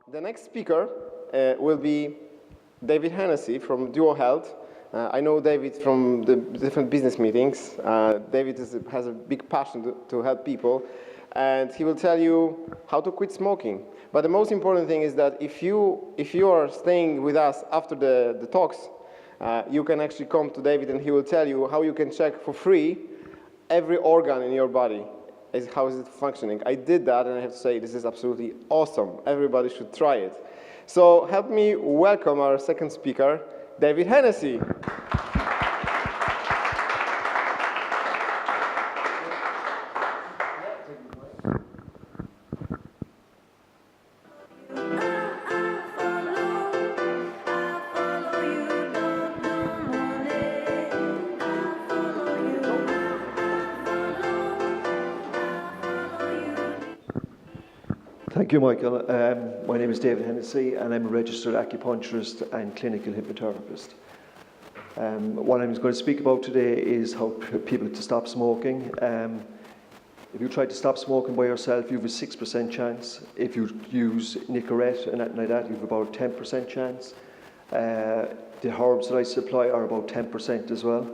The next speaker will be David Hennessy from Duohealth. I know David from the different business meetings. David has a big passion to help people, and he will tell you how to quit smoking. But the most important thing is that if you are staying with us after the talks, you can actually come to David and he will tell you how you can check for free every organ in your body. How is it functioning? I did that and I have to say this is absolutely awesome. Everybody should try it. So help me welcome our second speaker, David Hennessy. Thank you, Michael. My name is David Hennessy and I'm a registered acupuncturist and clinical hypnotherapist. What I'm going to speak about today is how people to stop smoking. If you try to stop smoking by yourself, you have a 6% chance. If you use Nicorette and anything like that, you have about a 10% chance. The herbs that I supply are about 10% as well.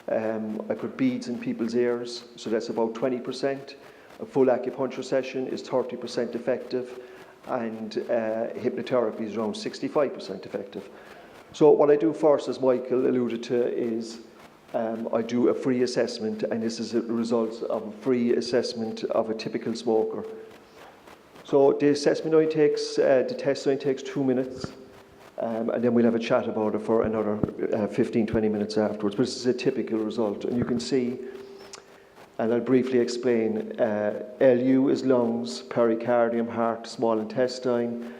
I put beads in people's ears, so that's about 20%. A full acupuncture session is 30% effective, and hypnotherapy is around 65% effective. So what I do first, as Michael alluded to, is I do a free assessment, and this is a result of a free assessment of a typical smoker. So the assessment only takes, the test only takes 2 minutes, and then we'll have a chat about it for another 15-20 minutes afterwards. But this is a typical result, and you can see. And I'll briefly explain. LU is lungs, pericardium, heart, small intestine,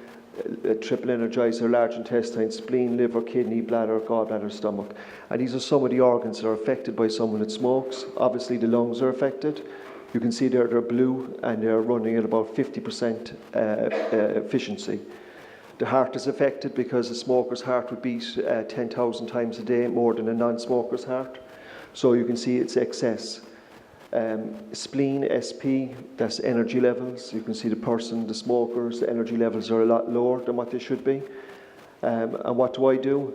triple energizer, large intestine, spleen, liver, kidney, bladder, gallbladder, stomach. And these are some of the organs that are affected by someone that smokes. Obviously the lungs are affected. You can see they're blue and they're running at about 50% efficiency. The heart is affected because a smoker's heart would beat 10,000 times a day more than a non-smoker's heart. So you can see it's excess. Spleen, SP, that's energy levels. You can see the smoker's energy levels are a lot lower than what they should be. And what do?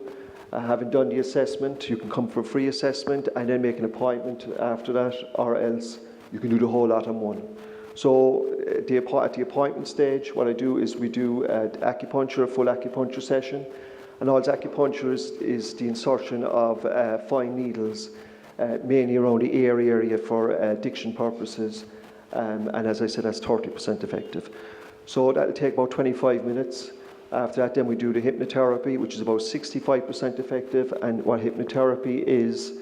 Having done the assessment, you can come for a free assessment and then make an appointment after that, or else you can do the whole lot in one. So at the appointment stage, what I do is we do acupuncture, a full acupuncture session. And all acupuncture is the insertion of fine needles, mainly around the ear area for addiction purposes, and as I said, that's 30% effective. So that'll take about 25 minutes. After that, then we do the hypnotherapy, which is about 65% effective. And what hypnotherapy is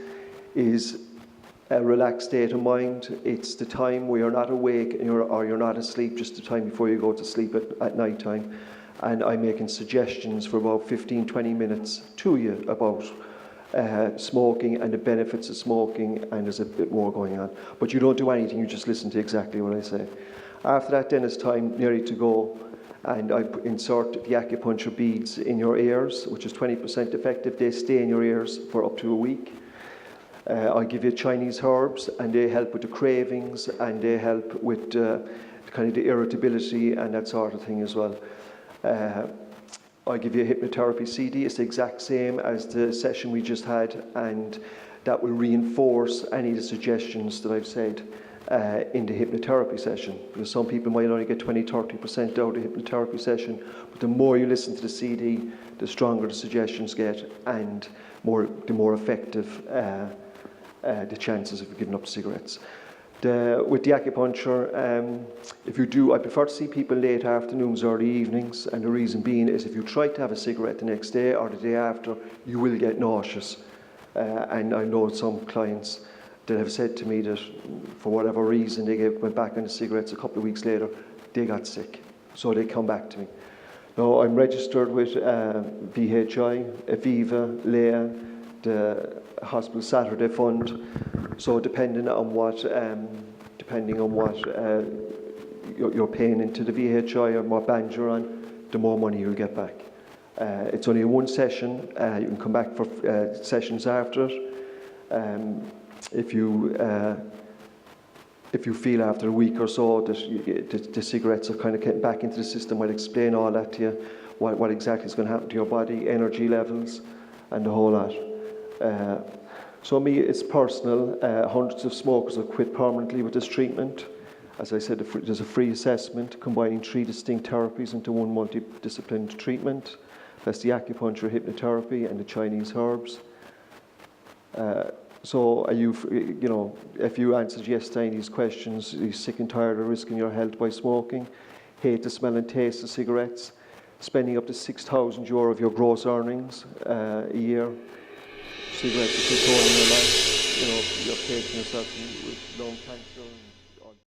a relaxed state of mind. It's the time where you're not awake or you're not asleep, just the time before you go to sleep at night time. And I'm making suggestions for about 15-20 minutes to you about smoking and the benefits of smoking, and there's a bit more going on. But you don't do anything, you just listen to exactly what I say. After that, then it's time nearly to go, and I insert the acupuncture beads in your ears, which is 20% effective. They stay in your ears for up to a week. I give you Chinese herbs, and they help with the cravings, and they help with kind of the irritability and that sort of thing as well. I give you a hypnotherapy CD. It's the exact same as the session we just had, and that will reinforce any of the suggestions that I've said in the hypnotherapy session. Because some people might only get 20-30% out of the hypnotherapy session, but the more you listen to the CD, the stronger the suggestions get, and the more effective the chances of giving up cigarettes. With the acupuncture, I prefer to see people late afternoons or early evenings, and the reason being is if you try to have a cigarette the next day or the day after, you will get nauseous. And I know some clients that have said to me that for whatever reason they went back on the cigarettes a couple of weeks later, they got sick, so they come back to me. Now I'm registered with VHI, Aviva, Lea, the Hospital Saturday Fund. So depending on what you're paying into the VHI or what band you're on, the more money you'll get back. It's only one session. You can come back for sessions after it. If if you feel after a week or so that the cigarettes are kind of getting back into the system, I'll explain all that to you, what exactly is going to happen to your body, energy levels, and the whole lot. So me, it's personal. Hundreds of smokers have quit permanently with this treatment. As I said, there's a free assessment combining 3 distinct therapies into one multidisciplinary treatment. That's the acupuncture, hypnotherapy, and the Chinese herbs. So are you know, if you answered yes to any of these questions, are you sick and tired of risking your health by smoking, hate the smell and taste of cigarettes, spending up to €6,000 of your gross earnings a year, cigarettes are controlling your life, you know, you're facing yourself with lung cancer.